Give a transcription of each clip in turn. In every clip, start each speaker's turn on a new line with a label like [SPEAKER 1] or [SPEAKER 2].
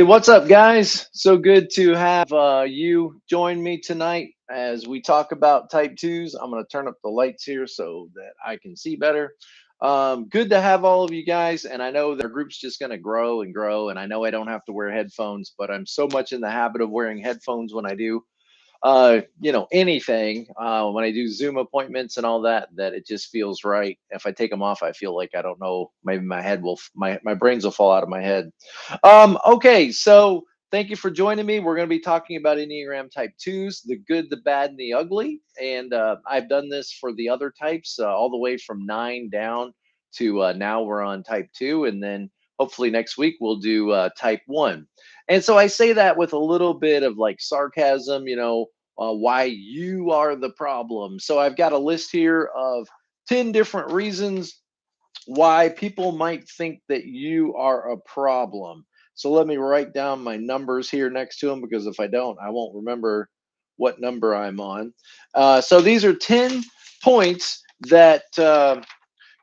[SPEAKER 1] Hey, what's up, guys? So good to have you join me tonight as we talk about type 2s. I'm going to turn up the lights here so that I can see better. Good to have all of you guys. And I know that our group's just going to grow and grow. And I know I don't have to wear headphones, but I'm so much in the habit of wearing headphones when I do anything, when I do Zoom appointments and all that, that it just feels right. If I take them off, I feel like, I don't know, maybe my brains will fall out of my head. Okay, so thank you for joining me. We're going to be talking about Enneagram type 2s, the good, the bad, and the ugly. And I've done this for the other types, all the way from 9 down to now we're on type 2. And then hopefully next week we'll do type 1. And so I say that with a little bit of like sarcasm, why you are the problem. So I've got a list here of 10 different reasons why people might think that you are a problem. So let me write down my numbers here next to them, because if I don't, I won't remember what number I'm on. So these are 10 points that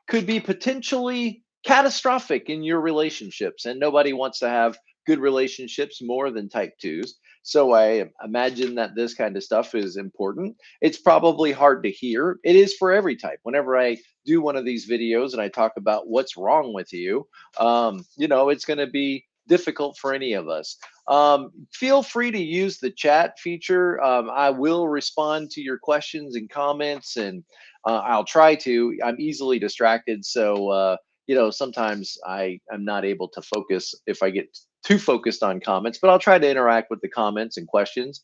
[SPEAKER 1] could be potentially catastrophic in your relationships, and nobody wants to have good relationships more than type 2s. So I imagine that this kind of stuff is important. It's probably hard to hear. It is for every type. Whenever I do one of these videos and I talk about what's wrong with you, it's going to be difficult for any of us. Feel free to use the chat feature. I will respond to your questions and comments, and I'll try to. I'm easily distracted, so sometimes I'm not able to focus if I get too focused on comments, but I'll try to interact with the comments and questions.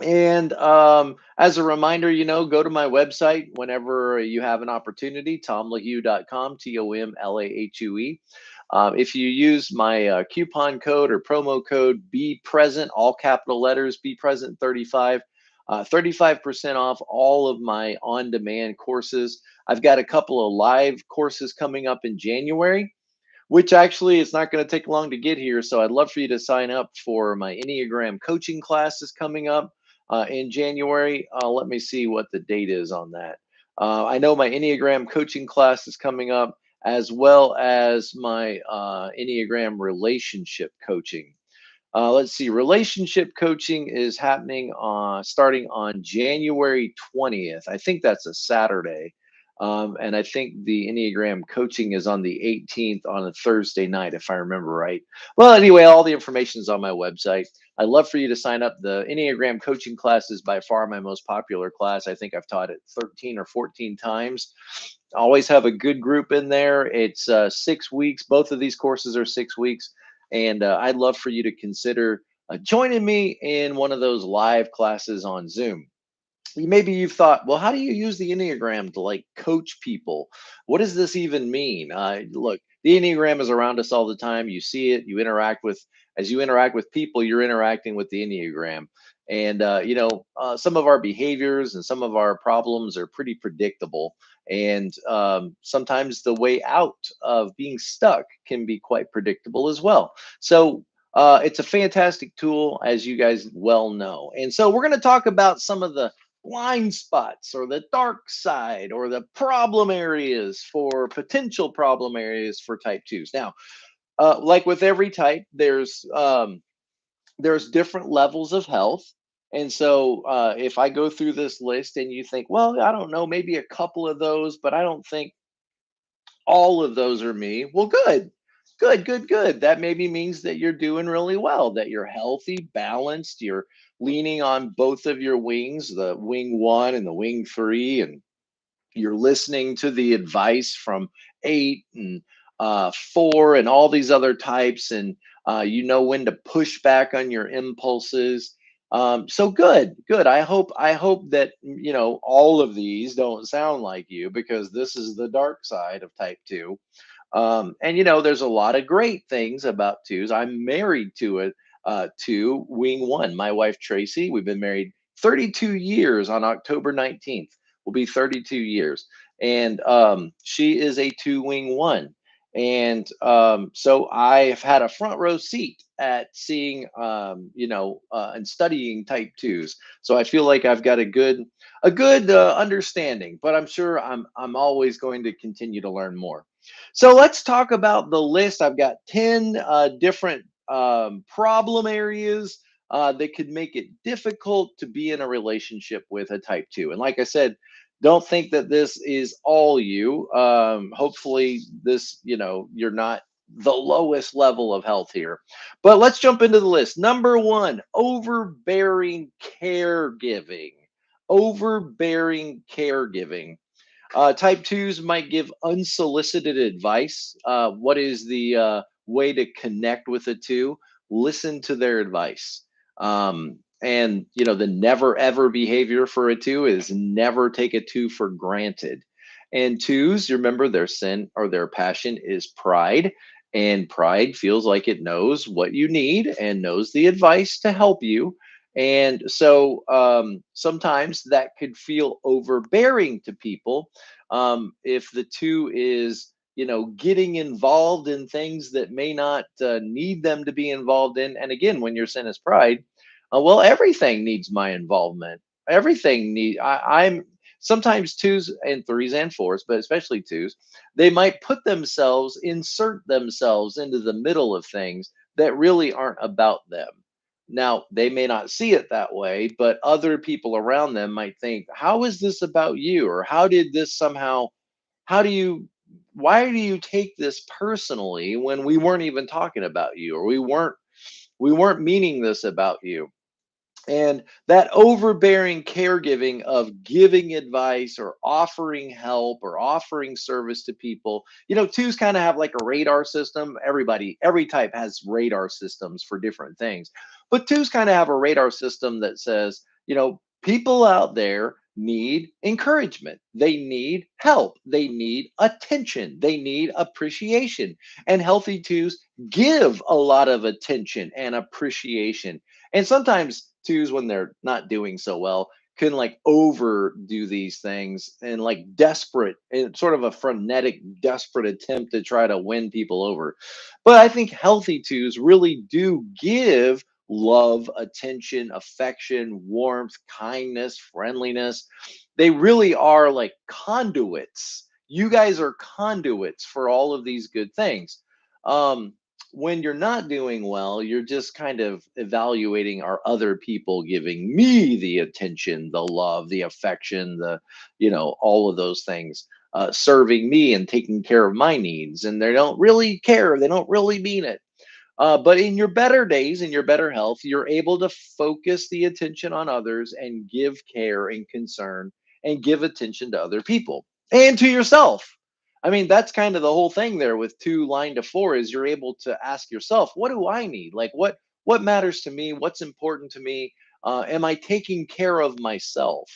[SPEAKER 1] And as a reminder, go to my website whenever you have an opportunity, tomlahue.com, TOMLAHUE. If you use my coupon code or promo code Be Present, all capital letters, Be Present 35, 35% off all of my on-demand courses. I've got a couple of live courses coming up in January, which actually it's not going to take long to get here. So I'd love for you to sign up for my Enneagram coaching classes coming up in January. Let me see what the date is on that. I know my Enneagram coaching class is coming up, as well as my Enneagram relationship coaching. Let's see, relationship coaching is happening starting on January 20th. I think that's a Saturday. And I think the Enneagram coaching is on the 18th on a Thursday night, if I remember right. Well, anyway, all the information is on my website. I'd love for you to sign up. The Enneagram coaching class is by far my most popular class. I think I've taught it 13 or 14 times. I always have a good group in there. It's 6 weeks. Both of these courses are 6 weeks. And I'd love for you to consider joining me in one of those live classes on Zoom. Maybe you've thought, well, how do you use the Enneagram to like coach people? What does this even mean? Look, the Enneagram is around us all the time. You see it, as you interact with people, you're interacting with the Enneagram. And, some of our behaviors and some of our problems are pretty predictable. And sometimes the way out of being stuck can be quite predictable as well. So it's a fantastic tool, as you guys well know. And so we're going to talk about some of the blind spots or the dark side or the potential problem areas for type 2s. Now, like with every type, there's different levels of health. And so if I go through this list and you think, well, I don't know, maybe a couple of those, but I don't think all of those are me. Well, good. That maybe means that you're doing really well, that you're healthy, balanced, you're leaning on both of your wings, the wing 1 and the wing 3, and you're listening to the advice from 8 and 4 and all these other types, and you know when to push back on your impulses. So good. I hope that all of these don't sound like you, because this is the dark side of type 2. And there's a lot of great things about 2s. I'm married to wing 1, my wife Traci. We've been married 32 years. On October 19th will be 32 years, and she is a 2 wing 1. And so I've had a front row seat at seeing and studying type 2s. So I feel like I've got a good understanding, but I'm sure I'm always going to continue to learn more. So let's talk about the list. I've got 10 different problem areas that could make it difficult to be in a relationship with a type 2. And like I said, don't think that this is all you. Hopefully this, you're not the lowest level of health here. But let's jump into the list. Number 1, overbearing caregiving. Overbearing caregiving. Type 2s might give unsolicited advice. What is the way to connect with a 2? Listen to their advice. And the never ever behavior for a 2 is never take a 2 for granted. And 2s, you remember, their sin or their passion is pride. And pride feels like it knows what you need and knows the advice to help you. And so sometimes that could feel overbearing to people if the 2 is getting involved in things that may not need them to be involved in. And again, when your sin is pride, well, everything needs my involvement. Everything need I'm sometimes 2s and 3s and 4s, but especially 2s, they might insert themselves into the middle of things that really aren't about them. Now, they may not see it that way, but other people around them might think, how is this about you? Or how did this somehow, how do you, why do you take this personally when we weren't even talking about you, or we weren't meaning this about you? And that overbearing caregiving of giving advice or offering help or offering service to people, 2s kind of have like a radar system. Every type has radar systems for different things, but 2s kind of have a radar system that says, people out there need encouragement, they need help, they need attention, they need appreciation. And healthy 2s give a lot of attention and appreciation. And sometimes 2s, when they're not doing so well, can like overdo these things and like desperate and sort of a frenetic, desperate attempt to try to win people over. But I think healthy 2s really do give love, attention, affection, warmth, kindness, friendliness. They really are like conduits. You guys are conduits for all of these good things. Um, when you're not doing well, you're just kind of evaluating, are other people giving me the attention, the love, the affection, all of those things, serving me and taking care of my needs. And they don't really care. They don't really mean it. But in your better days, in your better health, you're able to focus the attention on others and give care and concern and give attention to other people and to yourself. I mean, that's kind of the whole thing there with 2 line to 4 is you're able to ask yourself, what do I need? Like what matters to me? What's important to me? Am I taking care of myself?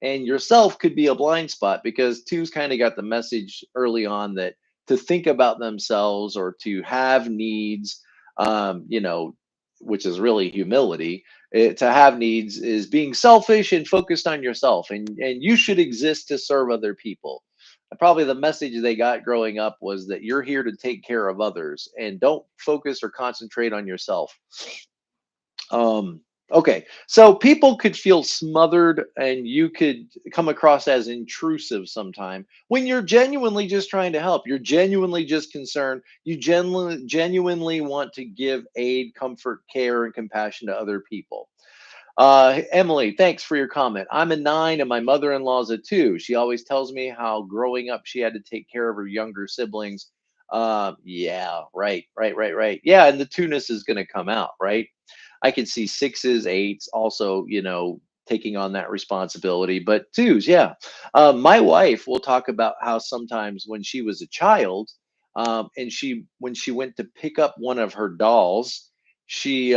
[SPEAKER 1] And yourself could be a blind spot because 2's kind of got the message early on that to think about themselves or to have needs, um, you know, which is really humility. To have needs is being selfish and focused on yourself, and you should exist to serve other people. And probably the message they got growing up was that you're here to take care of others and don't focus or concentrate on yourself. Um, okay, so people could feel smothered, and you could come across as intrusive sometime when you're genuinely just trying to help. You're genuinely just concerned. You genuinely want to give aid, comfort, care, and compassion to other people. Emily, thanks for your comment. I'm a 9 and my mother-in-law's a 2. She always tells me how growing up she had to take care of her younger siblings. Yeah, right. Yeah, and the 2ness is going to come out, right? I can see 6s, 8s also, taking on that responsibility, but 2s, yeah. My wife will talk about how sometimes when she was a child, and when she went to pick up one of her dolls, she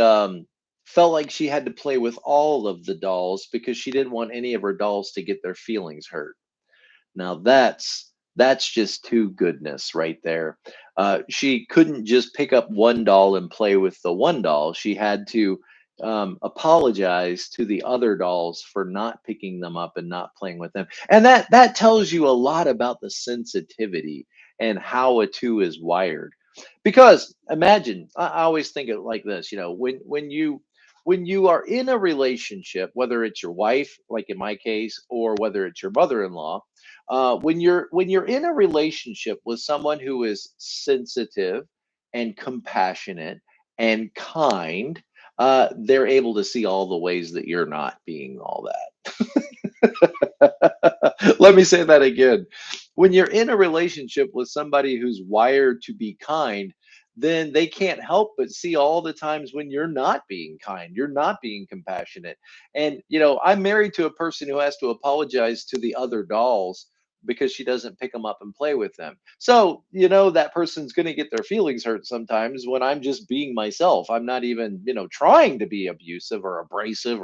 [SPEAKER 1] felt like she had to play with all of the dolls because she didn't want any of her dolls to get their feelings hurt. Now that's just too goodness right there. She couldn't just pick up one doll and play with the one doll. She had to apologize to the other dolls for not picking them up and not playing with them. And that tells you a lot about the sensitivity and how a 2 is wired. Because imagine, I always think it like this, when you are in a relationship, whether it's your wife, like in my case, or whether it's your mother-in-law, when you're in a relationship with someone who is sensitive and compassionate and kind, they're able to see all the ways that you're not being all that. Let me say that again. When you're in a relationship with somebody who's wired to be kind, then they can't help but see all the times when you're not being kind, you're not being compassionate. And, I'm married to a person who has to apologize to the other dolls because she doesn't pick them up and play with them. So, that person's going to get their feelings hurt sometimes when I'm just being myself. I'm not even, trying to be abusive or abrasive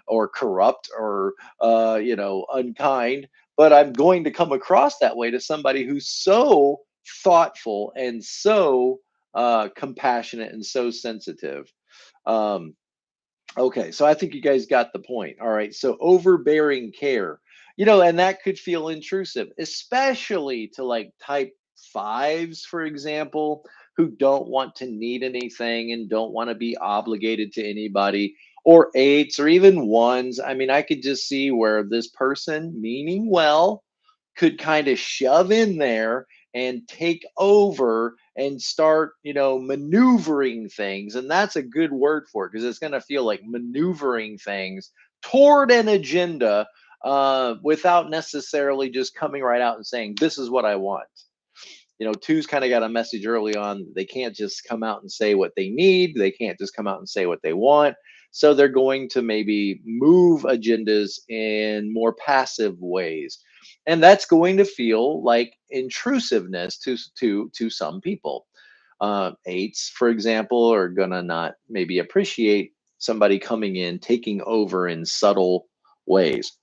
[SPEAKER 1] or corrupt or unkind, but I'm going to come across that way to somebody who's so thoughtful and so compassionate and so sensitive. Um, Okay, so I think you guys got the point. All right, so overbearing care, and that could feel intrusive, especially to like type fives, for example, who don't want to need anything and don't want to be obligated to anybody, or eights, or even ones. I mean, I could just see where this person, meaning well, could kind of shove in there and take over and start, maneuvering things. And that's a good word for it because it's going to feel like maneuvering things toward an agenda without necessarily just coming right out and saying, this is what I want. Two's kind of got a message early on. They can't just come out and say what they need. They can't just come out and say what they want. So they're going to maybe move agendas in more passive ways. And that's going to feel like intrusiveness to some people. Eights, for example, are gonna not maybe appreciate somebody coming in, taking over in subtle ways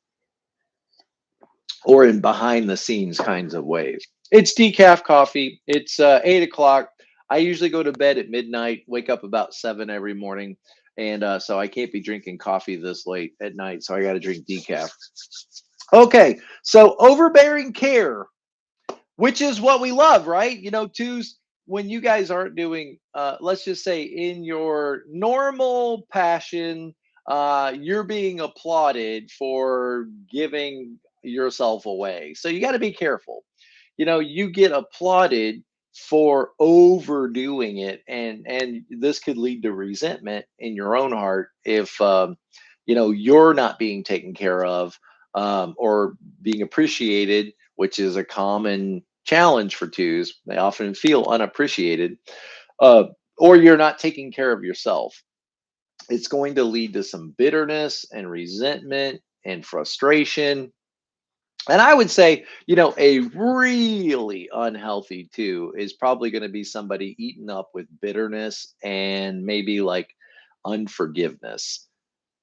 [SPEAKER 1] or in behind the scenes kinds of ways. It's decaf coffee. It's 8 o'clock. I usually go to bed at midnight, wake up about 7 every morning. And so I can't be drinking coffee this late at night. So I got to drink decaf. Okay. So overbearing care, which is what we love, right? Twos, when you guys aren't doing, let's just say in your normal passion, you're being applauded for giving yourself away. So you got to be careful. You get applauded for overdoing it, and this could lead to resentment in your own heart if you're not being taken care of, or being appreciated, which is a common challenge for twos. They often feel unappreciated, uh, or you're not taking care of yourself. It's going to lead to some bitterness and resentment and frustration. And I would say, a really unhealthy two is probably going to be somebody eaten up with bitterness and maybe like unforgiveness,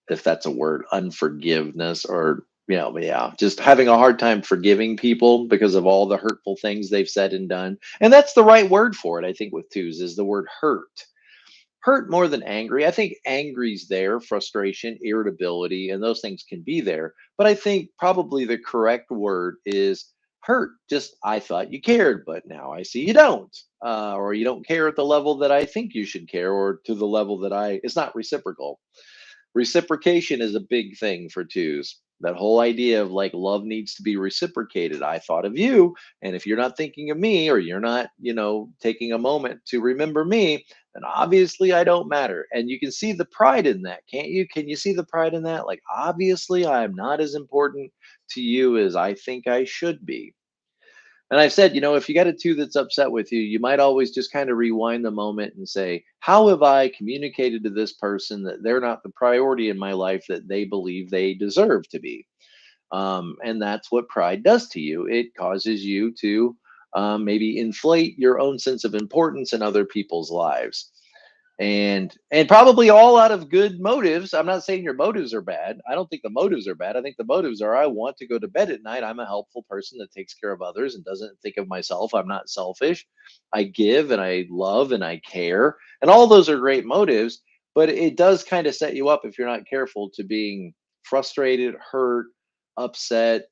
[SPEAKER 1] if that's a word, unforgiveness, or yeah, just having a hard time forgiving people because of all the hurtful things they've said and done. And that's the right word for it, I think, with twos, is the word hurt more than angry. I think angry's there, frustration, irritability, and those things can be there, but I think probably the correct word is hurt. Just, I thought you cared, but now I see you don't, or you don't care at the level that I think you should care, or to the level that it's not reciprocal. Reciprocation is a big thing for twos. That whole idea of like love needs to be reciprocated. I thought of you, and if you're not thinking of me, or you're not, taking a moment to remember me, then obviously I don't matter. And you can see the pride in that, can't you? Can you see the pride in that? Like, obviously I am not as important to you as I think I should be. And I've said, if you got a two that's upset with you, you might always just kind of rewind the moment and say, how have I communicated to this person that they're not the priority in my life that they believe they deserve to be? And that's what pride does to you. It causes you to maybe inflate your own sense of importance in other people's lives, and probably all out of good motives. I'm not saying your motives are bad. I don't think the motives are bad. I think the motives are, I want to go to bed at night. I'm a helpful person that takes care of others and doesn't think of myself. I'm not selfish. I give and I love and I care, and all those are great motives. But it does kind of set you up, if you're not careful, to being frustrated, hurt, upset,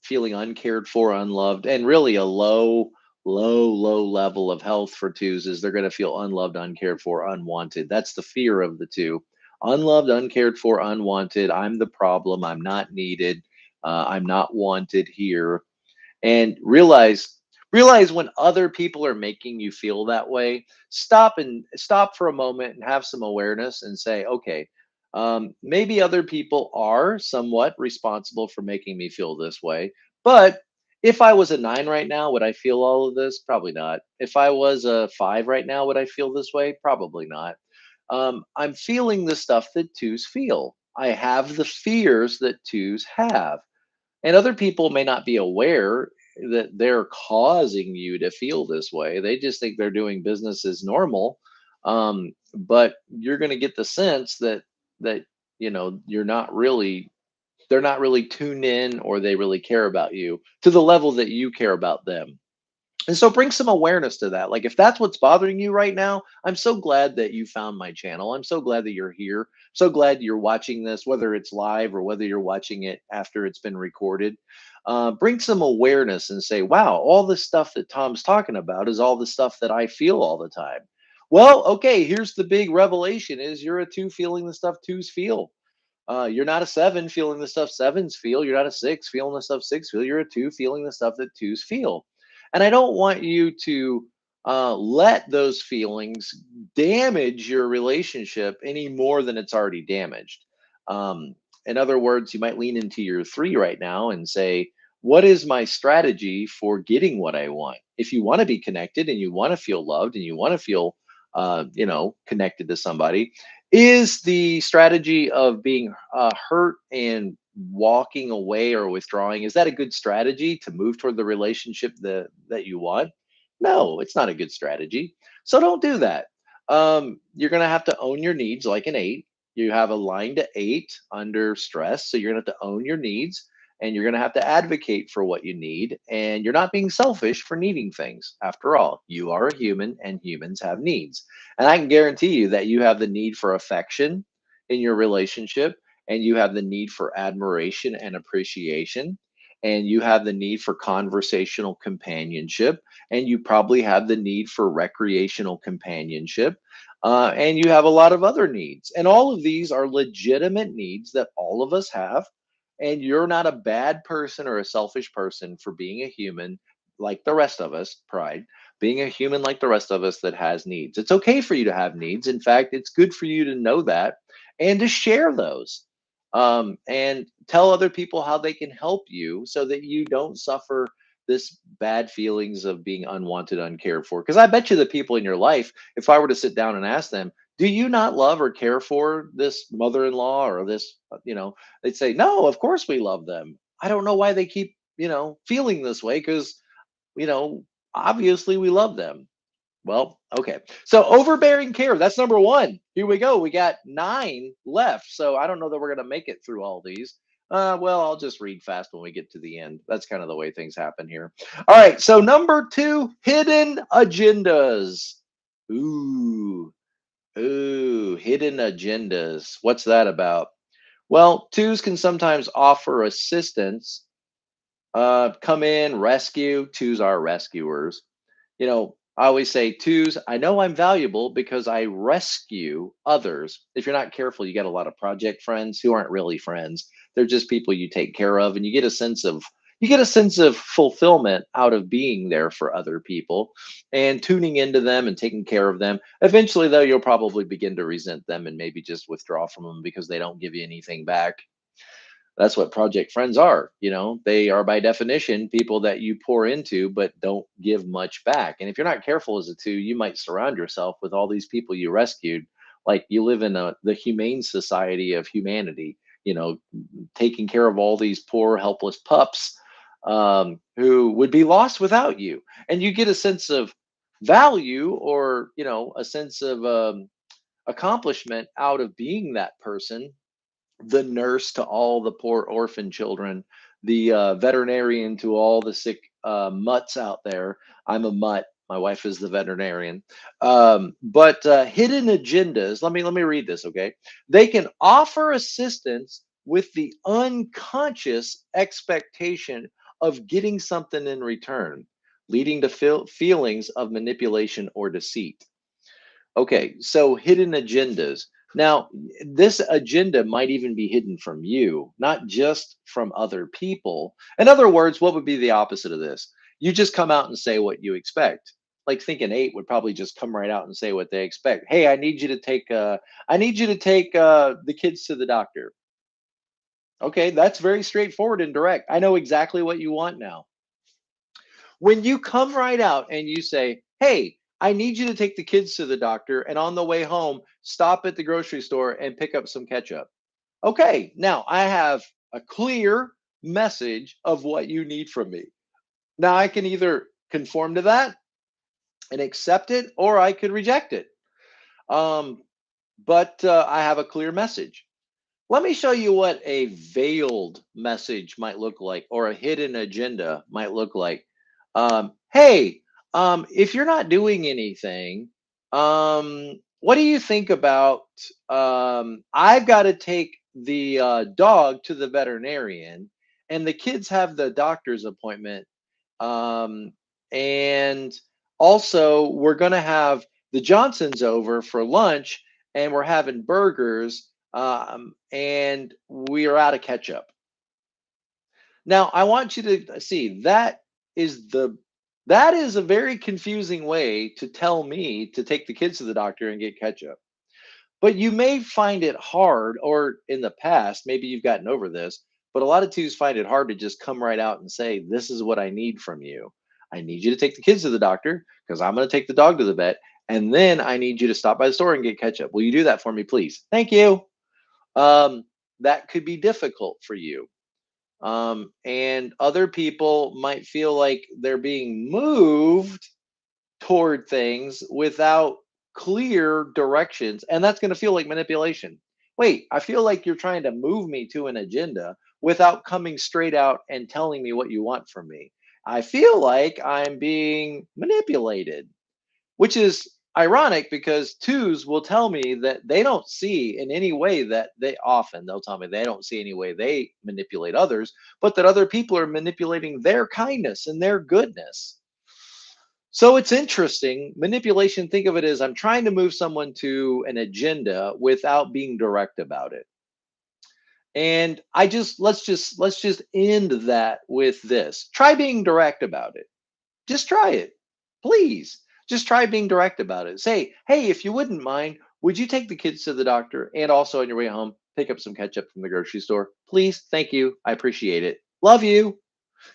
[SPEAKER 1] feeling uncared for, unloved, and really a low level of health for twos is they're going to feel unloved, uncared for, unwanted. That's the fear of the two. Unloved, uncared for, unwanted. I'm the problem. I'm not needed. I'm not wanted here. And realize Realize when other people are making you feel that way, stop for a moment and have some awareness and say, okay, maybe other people are somewhat responsible for making me feel this way. But if I was a 9 right now, would I feel all of this? Probably not. If I was a 5 right now, would I feel this way? Probably not. I'm feeling the stuff that twos feel. I have the fears that twos have. And other people may not be aware that they're causing you to feel this way. They just think they're doing business as normal. But you're going to get the sense that you're not really, they're not really tuned in, or they really care about you to the level that you care about them. And so bring some awareness to that. Like, if that's what's bothering you right now, I'm so glad that you found my channel. I'm so glad that you're here. So glad you're watching this, whether it's live or whether you're watching it after it's been recorded. Bring some awareness and say, wow, all the stuff that Tom's talking about is all the stuff that I feel all the time. Well, okay, here's the big revelation is you're a 2 feeling the stuff 2s feel. You're not a 7 feeling the stuff 7s feel. You're not a 6 feeling the stuff 6 feel. You're a 2 feeling the stuff that 2s feel. And I don't want you to let those feelings damage your relationship any more than it's already damaged. Um, in other words, you might lean into your 3 right now and say, what is my strategy for getting what I want? If you want to be connected and you want to feel loved and you want to feel, connected to somebody, is the strategy of being hurt and walking away or withdrawing, is that a good strategy to move toward the relationship that you want? No, it's not a good strategy. So don't do that. You're going to have to own your needs like an 8. You have a line to 8 under stress. So you're going to have to own your needs, and you're going to have to advocate for what you need. And you're not being selfish for needing things. After all, you are a human and humans have needs. And I can guarantee you that you have the need for affection in your relationship, and you have the need for admiration and appreciation, and you have the need for conversational companionship, and you probably have the need for recreational companionship, and you have a lot of other needs. And all of these are legitimate needs that all of us have. And you're not a bad person or a selfish person for being a human like the rest of us, pride, being a human like the rest of us that has needs. It's okay for you to have needs. In fact, it's good for you to know that and to share those, and tell other people how they can help you so that you don't suffer this bad feelings of being unwanted, uncared for. Because I bet you the people in your life, if I were to sit down and ask them, do you not love or care for this mother-in-law or this, they'd say, no, of course we love them. I don't know why they keep, feeling this way, because, you know, obviously we love them. Well, okay. So overbearing care, that's number 1. Here we go. We got 9 left. So I don't know that we're going to make it through all these. Well, I'll just read fast when we get to the end. That's kind of the way things happen here. All right. So number 2, hidden agendas. Ooh, hidden agendas. What's that about? Well, 2s can sometimes offer assistance, come in, rescue. 2s are rescuers. I always say, 2s, I know I'm valuable because I rescue others. If you're not careful, you get a lot of project friends who aren't really friends. They're just people you take care of, and you get a sense of fulfillment out of being there for other people and tuning into them and taking care of them. Eventually, though, you'll probably begin to resent them and maybe just withdraw from them because they don't give you anything back. That's what project friends are. They are by definition people that you pour into but don't give much back. And if you're not careful as a 2, you might surround yourself with all these people you rescued, like you live in the humane society of humanity, taking care of all these poor helpless pups, who would be lost without you. And you get a sense of value, or a sense of accomplishment out of being that person, the nurse to all the poor orphan children, the veterinarian to all the sick mutts out there. I'm a mutt. My wife is the veterinarian. But hidden agendas. Let me read this. Okay, they can offer assistance with the unconscious expectation of getting something in return, leading to feelings of manipulation or deceit. Okay, so hidden agendas. Now, this agenda might even be hidden from you, not just from other people. In other words, what would be the opposite of this? You just come out and say what you expect. Like think an 8 would probably just come right out and say what they expect. Hey, I need you to take the kids to the doctor. Okay, that's very straightforward and direct. I know exactly what you want now. When you come right out and you say, hey, I need you to take the kids to the doctor, and on the way home, stop at the grocery store and pick up some ketchup. Okay, now I have a clear message of what you need from me. Now I can either conform to that and accept it, or I could reject it. Um, but I have a clear message. Let me show you what a veiled message might look like, or a hidden agenda might look like. Hey, if you're not doing anything, what do you think about? I've got to take the dog to the veterinarian, and the kids have the doctor's appointment. Um, and also, we're going to have the Johnsons over for lunch, and we're having burgers, and we are out of ketchup. Now, I want you to see that is a very confusing way to tell me to take the kids to the doctor and get ketchup. But you may find it hard, or in the past, maybe you've gotten over this, but a lot of twos find it hard to just come right out and say, this is what I need from you. I need you to take the kids to the doctor because I'm going to take the dog to the vet. And then I need you to stop by the store and get ketchup. Will you do that for me, please? Thank you. Um, that could be difficult for you. And other people might feel like they're being moved toward things without clear directions. And that's going to feel like manipulation. Wait, I feel like you're trying to move me to an agenda without coming straight out and telling me what you want from me. I feel like I'm being manipulated, which is ironic because twos will tell me that they don't see in any way that they'll tell me they don't see any way they manipulate others, but that other people are manipulating their kindness and their goodness. So it's interesting. Manipulation, think of it as I'm trying to move someone to an agenda without being direct about it. And let's just end that with this. Try being direct about it. Just try it. Please. Just try being direct about it. Say, hey, if you wouldn't mind, would you take the kids to the doctor and also on your way home, pick up some ketchup from the grocery store? Please. Thank you. I appreciate it. Love you.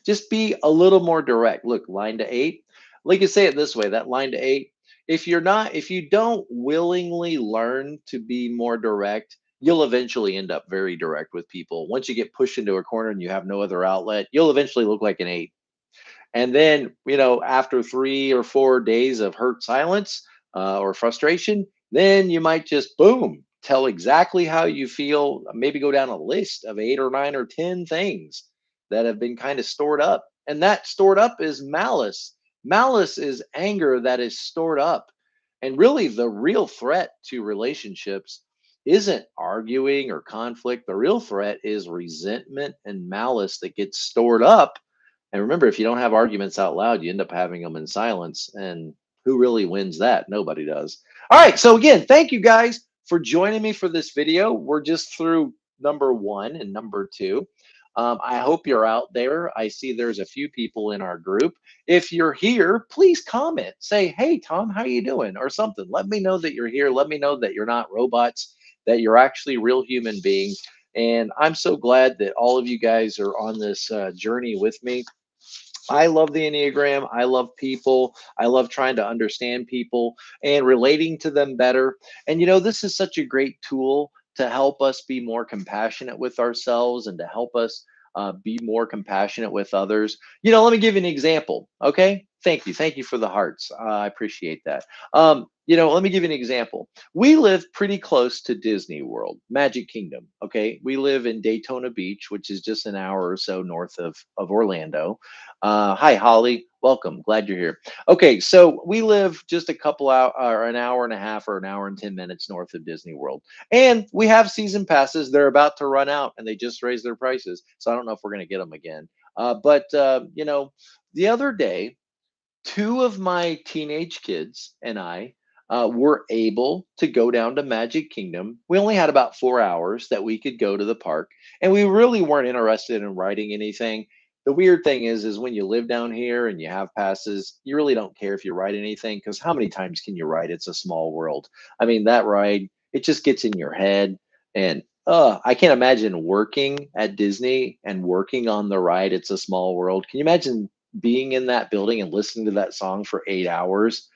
[SPEAKER 1] Just be a little more direct. Look, line to 8. Like you say it this way, that line to 8. If you don't willingly learn to be more direct, you'll eventually end up very direct with people. Once you get pushed into a corner and you have no other outlet, you'll eventually look like an 8. And then, after 3 or 4 days of hurt silence or frustration, then you might just boom, tell exactly how you feel. Maybe go down a list of 8 or 9 or 10 things that have been kind of stored up. And that stored up is malice. Malice is anger that is stored up. And really, the real threat to relationships isn't arguing or conflict. The real threat is resentment and malice that gets stored up. And remember, if you don't have arguments out loud, you end up having them in silence. And who really wins that? Nobody does. All right. So again, thank you guys for joining me for this video. We're just through number 1 and number 2. I hope you're out there. I see there's a few people in our group. If you're here, please comment. Say, hey, Tom, how you doing? Or something. Let me know that you're here. Let me know that you're not robots, that you're actually real human beings. And I'm so glad that all of you guys are on this journey with me. I love the Enneagram. I love people. I love trying to understand people and relating to them better. And, this is such a great tool to help us be more compassionate with ourselves and to help us be more compassionate with others. Let me give you an example. Okay. Thank you. Thank you for the hearts. I appreciate that. Let me give you an example. We live pretty close to Disney World, Magic Kingdom. Okay. We live in Daytona Beach, which is just an hour or so north of Orlando. Hi, Holly. Welcome. Glad you're here. Okay, so we live just a couple hour or an hour and a half or an hour and 10 minutes north of Disney World. And we have season passes. They're about to run out and they just raised their prices. So I don't know if we're going to get them again. The other day, 2 of my teenage kids and I were able to go down to Magic Kingdom. We only had about 4 hours that we could go to the park, and we really weren't interested in riding anything. The weird thing is when you live down here and you have passes, you really don't care if you write anything because how many times can you write? It's a small world. I mean, that ride, it just gets in your head. And I can't imagine working at Disney and working on the ride. It's a small world. Can you imagine being in that building and listening to that song for 8 hours?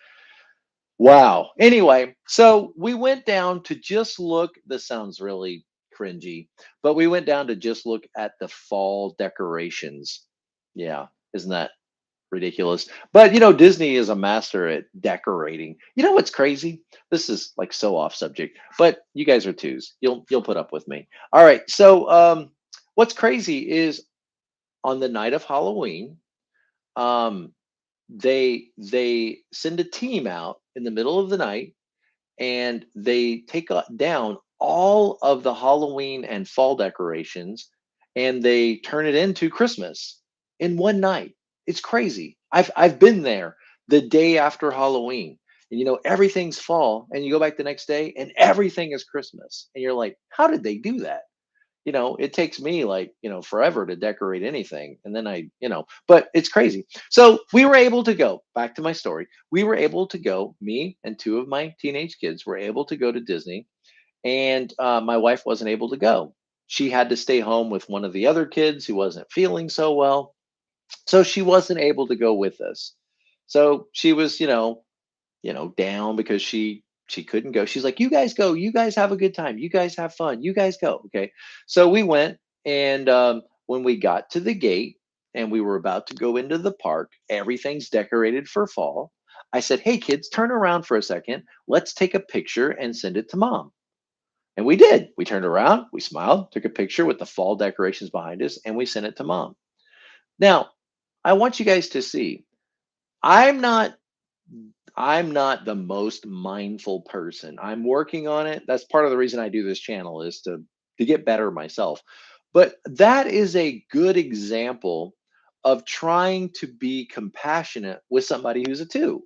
[SPEAKER 1] Wow. Anyway, so we went down to just look. This sounds really cringy, but we went down to just look at the fall decorations. Yeah, isn't that ridiculous? But Disney is a master at decorating. You know what's crazy? This is like so off subject, but you guys are twos. You'll put up with me. All right. So what's crazy is on the night of Halloween, um, they send a team out in the middle of the night and they take down all of the Halloween and fall decorations and they turn it into Christmas in one night. It's crazy. I've been there the day after Halloween. And everything's fall and you go back the next day and everything is Christmas. And you're like, how did they do that? It takes me like, forever to decorate anything. And then but it's crazy. So we were able to go back to my story. We were able to go, me and two of my teenage kids were able to go to Disney. And my wife wasn't able to go. She had to stay home with one of the other kids who wasn't feeling so well. So she wasn't able to go with us. So she was, down because she couldn't go. She's like, "You guys go. You guys have a good time. You guys have fun. You guys go." Okay. So we went, and when we got to the gate and we were about to go into the park, everything's decorated for fall. I said, "Hey kids, turn around for a second. Let's take a picture and send it to mom." And we did. We turned around, we smiled, took a picture with the fall decorations behind us, and we sent it to mom. Now, I want you guys to see. I'm not I'm not the most mindful person. I'm working on it. That's part of the reason I do this channel is to get better myself. But that is a good example of trying to be compassionate with somebody who's a two.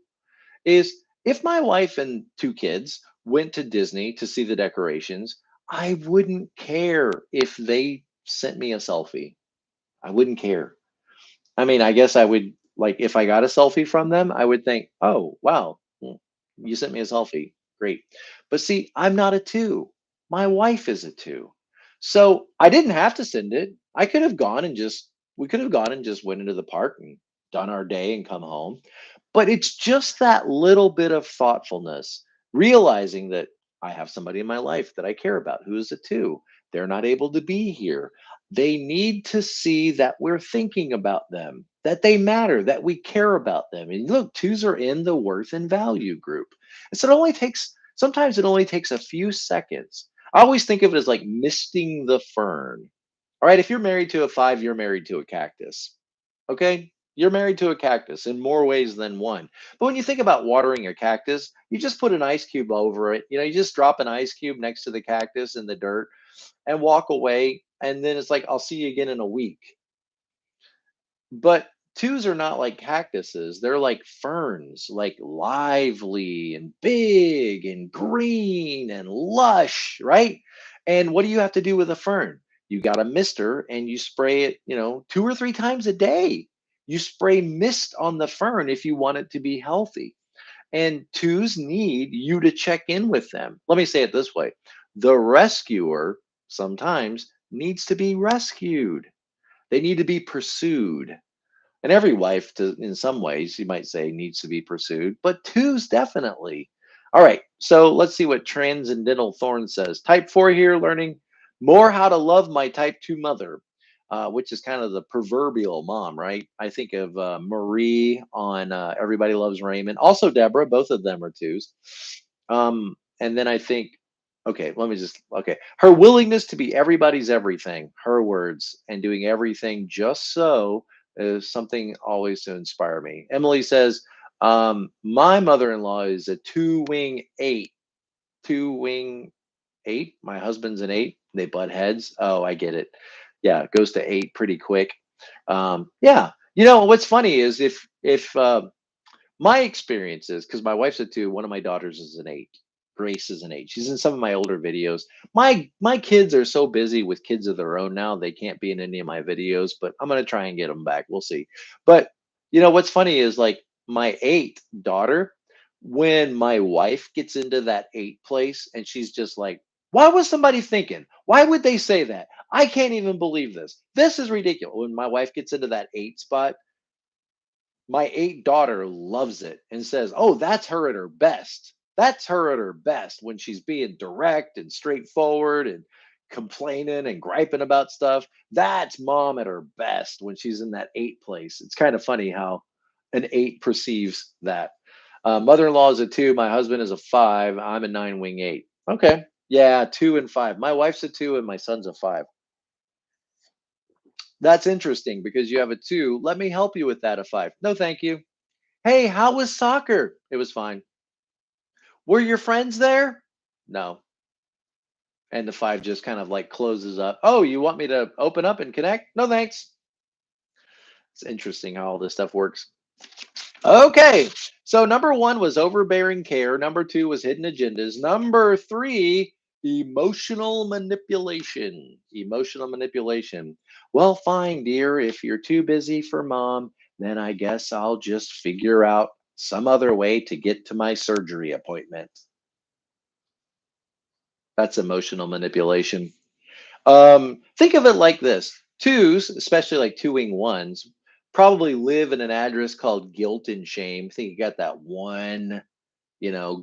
[SPEAKER 1] Is if my wife and two kids went to Disney to see the decorations, I wouldn't care if they sent me a selfie. I wouldn't care. I mean, I guess I would like if I got a selfie from them, I would think, "Oh, wow, you sent me a selfie. Great." But see, I'm not a two. My wife is a two. So I didn't have to send it. I could have gone and just we could have gone and just went into the park and done our day and come home. But it's just that little bit of thoughtfulness, realizing that I have somebody in my life that I care about who is a two. They're not able to be here. They need to see that we're thinking about them, that they matter, that we care about them. And look, twos are in the worth and value group. And so sometimes it only takes a few seconds. I always think of it as like misting the fern. All right, if you're married to a five, you're married to a cactus. Okay? You're married to a cactus in more ways than one. But when you think about watering a cactus, you just put an ice cube over it. You just drop an ice cube next to the cactus in the dirt and walk away. And then it's like, I'll see you again in a week. But twos are not like cactuses. They're like ferns, like lively and big and green and lush, right? And what do you have to do with a fern? You got a mister and you spray it, two or three times a day. You spray mist on the fern if you want it to be healthy. And twos need you to check in with them. Let me say it this way: the rescuer sometimes needs to be rescued, they need to be pursued. And every wife, in some ways, you might say, needs to be pursued, but twos definitely. All right, so let's see what Transcendental Thorn says. Type 4 here, learning more how to love my type 2 mother, which is kind of the proverbial mom, right? I think of Marie on Everybody Loves Raymond. Also, Deborah, both of them are twos. And then I think, okay, okay. Her willingness to be everybody's everything, her words, and doing everything just so is something always to inspire me. Emily says, my mother-in-law is a two-wing eight. Two-wing eight. My husband's an eight. They butt heads. Oh, I get it. Yeah, it goes to eight pretty quick. Yeah. What's funny is if my experience is because my wife's a two, one of my daughters is an eight. Grace is an 8. She's in some of my older videos. My kids are so busy with kids of their own now, they can't be in any of my videos, but I'm going to try and get them back. We'll see. But what's funny is like my 8 daughter, when my wife gets into that 8 place and she's just like, why was somebody thinking? Why would they say that? I can't even believe this. This is ridiculous. When my wife gets into that 8 spot, my 8 daughter loves it and says, oh, that's her at her best. That's her at her best when she's being direct and straightforward and complaining and griping about stuff. That's mom at her best when she's in that 8 place. It's kind of funny how an 8 perceives that. Mother-in-law is a 2. My husband is a 5. I'm a 9 wing 8. Okay. Yeah, 2 and 5. My wife's a 2 and my son's a 5. That's interesting because you have a 2. Let me help you with that, a 5. No, thank you. Hey, how was soccer? It was fine. Were your friends there? No. And the 5 just kind of like closes up. Oh, you want me to open up and connect? No, thanks. It's interesting how all this stuff works. Okay. So number 1 was overbearing care. Number 2 was hidden agendas. Number 3, emotional manipulation. Emotional manipulation. Well, fine, dear. If you're too busy for mom, then I guess I'll just figure out some other way to get to my surgery appointment. That's emotional manipulation. Think of it like this. 2s, especially like 2 wing 1s, probably live in an address called guilt and shame. Think you got that 1,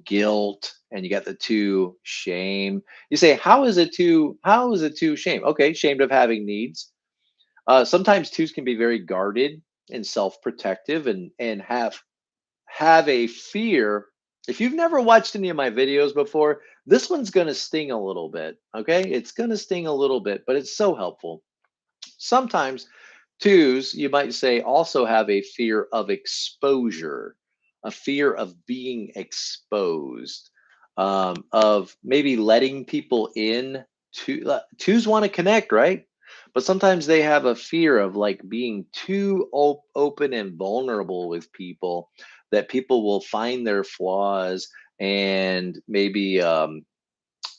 [SPEAKER 1] guilt, and you got the 2, shame. You say, how is it 2 shame? Okay, shamed of having needs. Sometimes 2s can be very guarded and self-protective and have a fear. If you've never watched any of my videos before, this one's going to sting a little bit. Okay. It's going to sting a little bit, but it's so helpful. Sometimes 2s, you might say, also have a fear of exposure, a fear of being exposed, of maybe letting people in. 2s want to connect, right? But sometimes they have a fear of like being too open and vulnerable with people, that people will find their flaws and maybe their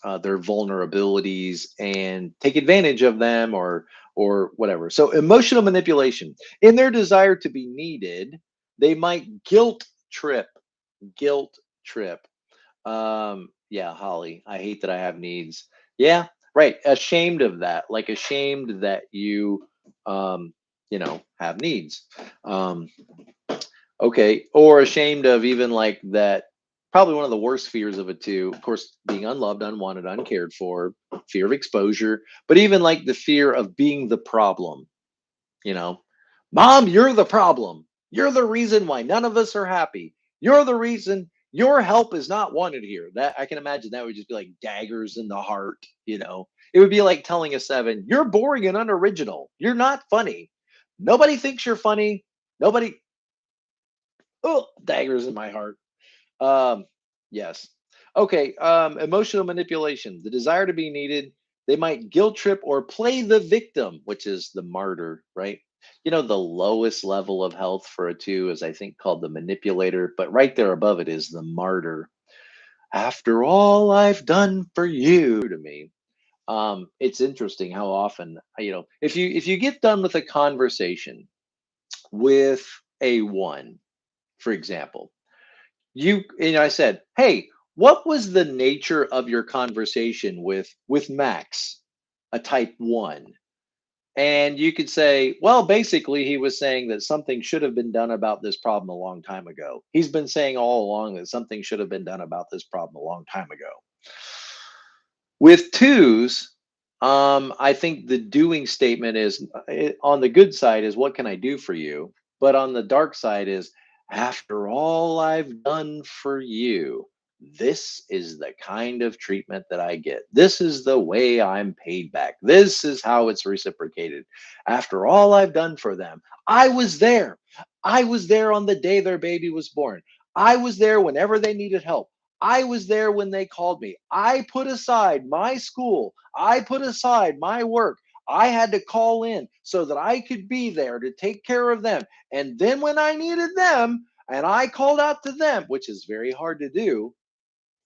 [SPEAKER 1] vulnerabilities and take advantage of them or whatever. So emotional manipulation. In their desire to be needed, they might guilt trip. Yeah, Holly, I hate that I have needs. Yeah, right. Ashamed of that, like ashamed that have needs. Um, okay. Or ashamed of even like that. Probably one of the worst fears of a 2, of course, being unloved, unwanted, uncared for, fear of exposure, but even like the fear of being the problem, you know, mom, you're the problem. You're the reason why none of us are happy. You're the reason your help is not wanted here. That I can imagine that would just be like daggers in the heart. It would be like telling a 7, you're boring and unoriginal. You're not funny. Nobody thinks you're funny. Nobody, oh, daggers in my heart. Um, yes. Okay. Emotional manipulation, the desire to be needed. They might guilt trip or play the victim, which is the martyr, right? The lowest level of health for a 2 is, I think, called the manipulator, but right there above it is the martyr. After all I've done for you, to me. It's interesting how often, if you get done with a conversation with a 1, for example, I said, hey, what was the nature of your conversation with Max, a type 1? And you could say, well, basically he was saying that something should have been done about this problem a long time ago. He's been saying all along that something should have been done about this problem a long time ago. With 2s, I think the doing statement is, on the good side is, what can I do for you? But on the dark side is, after all I've done for you, this is the kind of treatment that I get. This is the way I'm paid back. This is how it's reciprocated. After all I've done for them, I was there. I was there on the day their baby was born. I was there whenever they needed help. I was there when they called me. I put aside my school. I put aside my work. I had to call in so that I could be there to take care of them. And then when I needed them and I called out to them, which is very hard to do,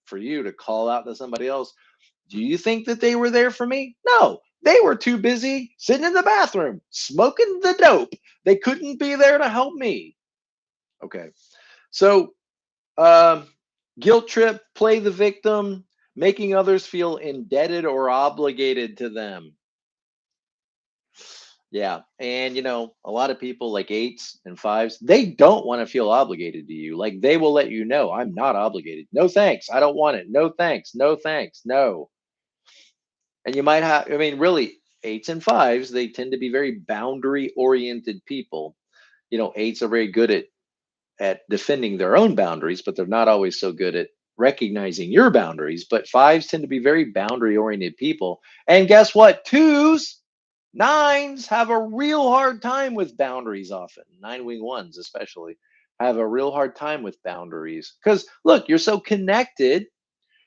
[SPEAKER 1] for you to call out to somebody else, do you think that they were there for me? No, they were too busy sitting in the bathroom, smoking the dope. They couldn't be there to help me. Okay. So, um, guilt trip, play the victim, making others feel indebted or obligated to them. Yeah. And a lot of people like eights and fives, they don't want to feel obligated to you. Like they will let you know, I'm not obligated. No thanks. I don't want it. No thanks. No thanks. No. And you might have, I mean, really, eights and fives, they tend to be very boundary oriented people. Eights are very good at defending their own boundaries, but they're not always so good at recognizing your boundaries. But fives tend to be very boundary oriented people. And guess what? Twos, nines have a real hard time with boundaries often. Nine wing ones, especially, have a real hard time with boundaries. Because look, you're so connected.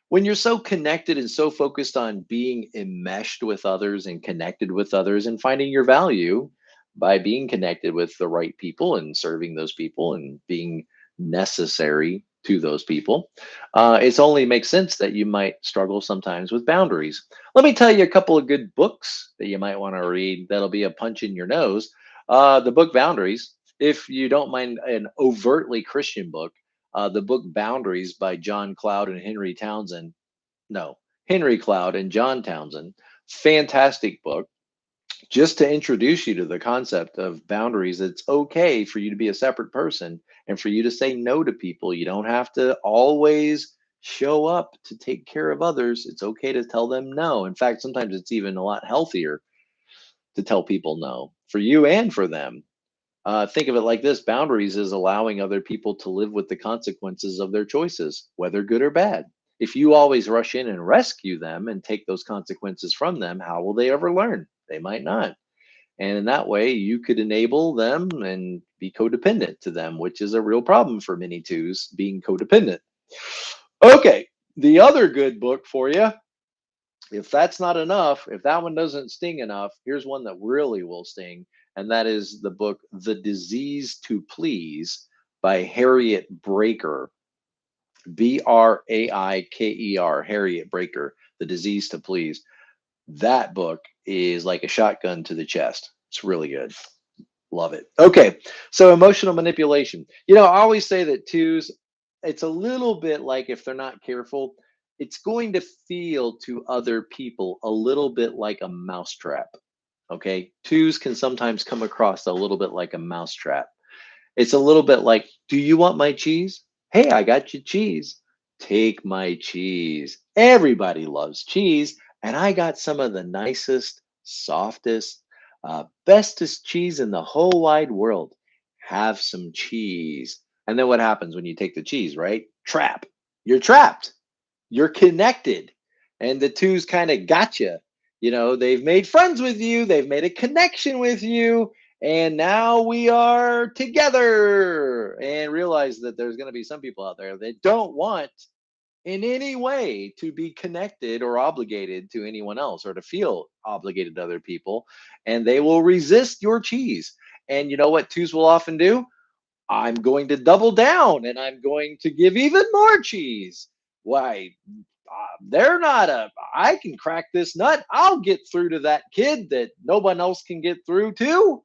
[SPEAKER 1] When you're so connected and so focused on being enmeshed with others and connected with others and finding your value by being connected with the right people and serving those people and being necessary to those people, it's only makes sense that you might struggle sometimes with boundaries. Let me tell you a couple of good books that you might want to read that'll be a punch in your nose. The book Boundaries, if you don't mind an overtly Christian book, the book Boundaries by John Cloud and Henry Townsend. No, Henry Cloud and John Townsend. Fantastic book. Just to introduce you to the concept of boundaries, it's okay for you to be a separate person and for you to say no to people. You don't have to always show up to take care of others. It's okay to tell them no. In fact, sometimes it's even a lot healthier to tell people no for you and for them. Think of it like this: boundaries is allowing other people to live with the consequences of their choices, whether good or bad. If you always rush in and rescue them and take those consequences from them, how will they ever learn? They might not. And in that way, you could enable them and be codependent to them, which is a real problem for many twos, being codependent. Okay, the other good book for you, if that's not enough, if that one doesn't sting enough, here's one that really will sting, and that is the book The Disease to Please by Harriet Breaker. Braikeer, Harriet Breaker, The Disease to Please. That book is like a shotgun to the chest. It's really good. Love it. Okay, so emotional manipulation. I always say that twos, it's a little bit like if they're not careful, it's going to feel to other people a little bit like a mousetrap. Okay, twos can sometimes come across a little bit like a mousetrap. It's a little bit like, do you want my cheese? Hey, I got you cheese. Take my cheese. Everybody loves cheese. And I got some of the nicest, softest, bestest cheese in the whole wide world. Have some cheese. And then what happens when you take the cheese, right? Trap. You're trapped. You're connected. And the twos kind of got you. They've made friends with you, they've made a connection with you, and now we are together. And realize that there's going to be some people out there that don't want in any way to be connected or obligated to anyone else or to feel obligated to other people. And they will resist your cheese. And you know what twos will often do? I'm going to double down and I'm going to give even more cheese. Why? They're not I can crack this nut. I'll get through to that kid that no one else can get through to.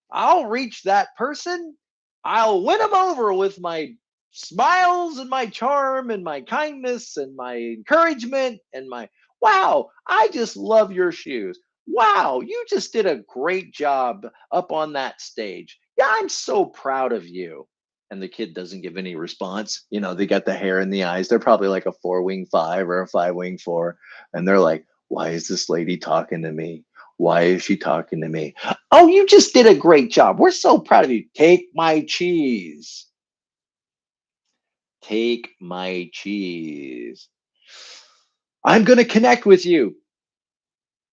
[SPEAKER 1] I'll reach that person. I'll win them over with my smiles and my charm and my kindness and my encouragement and my, wow, I just love your shoes. Wow, you just did a great job up on that stage. Yeah, I'm so proud of you. And the kid doesn't give any response. They got the hair in the eyes. They're probably like a 4-wing 5 or a 5-wing 4. And they're like, why is this lady talking to me? Why is she talking to me? Oh, you just did a great job. We're so proud of you. Take my cheese. Take my cheese. I'm going to connect with you.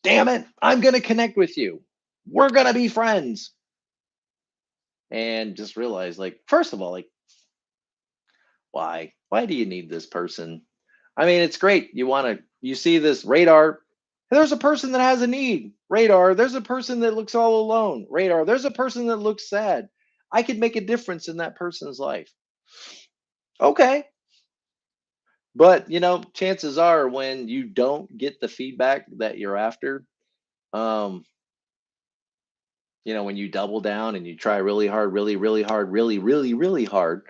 [SPEAKER 1] Damn it. I'm going to connect with you. We're going to be friends. And just realize, like, first of all, like, why? Why do you need this person? I mean, it's great. You see this radar. There's a person that has a need. Radar. There's a person that looks all alone. Radar. There's a person that looks sad. I could make a difference in that person's life. Okay. But, chances are when you don't get the feedback that you're after, um, when you double down and you try really hard, really, really hard, really, really, really hard,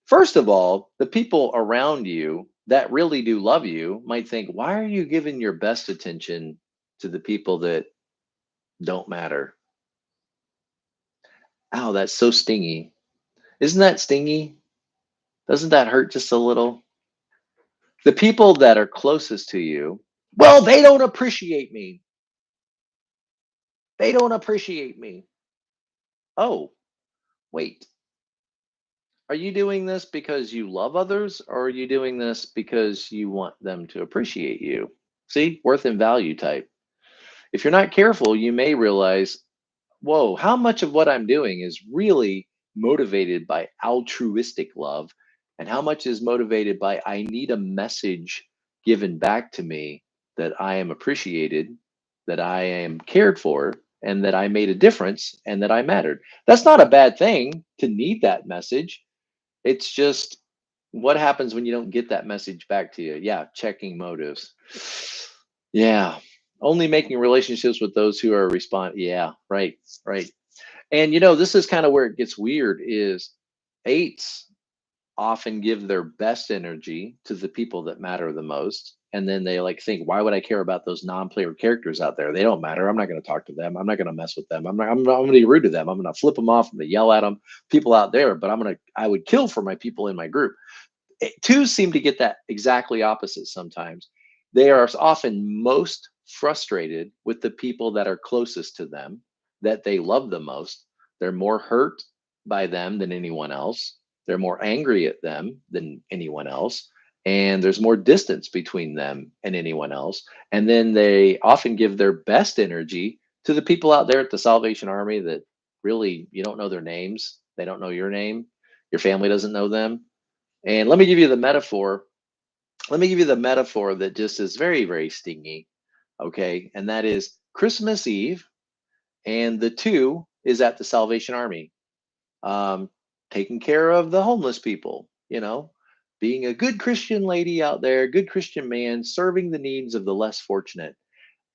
[SPEAKER 1] first of all, the people around you that really do love you might think, why are you giving your best attention to the people that don't matter? Ow, that's so stingy. Isn't that stingy? Doesn't that hurt just a little? The people that are closest to you, well, they don't appreciate me. They don't appreciate me. Oh, wait. Are you doing this because you love others, or are you doing this because you want them to appreciate you? See, worth and value type. If you're not careful, you may realize, whoa, how much of what I'm doing is really motivated by altruistic love, and how much is motivated by I need a message given back to me that I am appreciated, that I am cared for, and that I made a difference and that I mattered. That's not a bad thing to need that message. It's just what happens when you don't get that message back to you. Yeah, checking motives. Yeah, only making relationships with those who are respond. Yeah, right, right. And this is kind of where it gets weird. Is eights often give their best energy to the people that matter the most, and then they like think, why would I care about those non-player characters out there? They don't matter. I'm not going to talk to them. I'm not going to mess with them. I'm going to be rude to them. I'm going to flip them off. I'm going to yell at them. People out there, but I would kill for my people in my group. Twos seem to get that exactly opposite sometimes. They are often most frustrated with the people that are closest to them, that they love the most. They're more hurt by them than anyone else. They're more angry at them than anyone else. And there's more distance between them and anyone else. And then they often give their best energy to the people out there at the Salvation Army that really you don't know their names. They don't know your name. Your family doesn't know them, and let me give you the metaphor. Let me give you the metaphor that just is very, very stingy. Okay. And that is Christmas Eve, and the two is at the Salvation Army, um, taking care of the homeless people, being a good Christian lady out there, good Christian man, serving the needs of the less fortunate.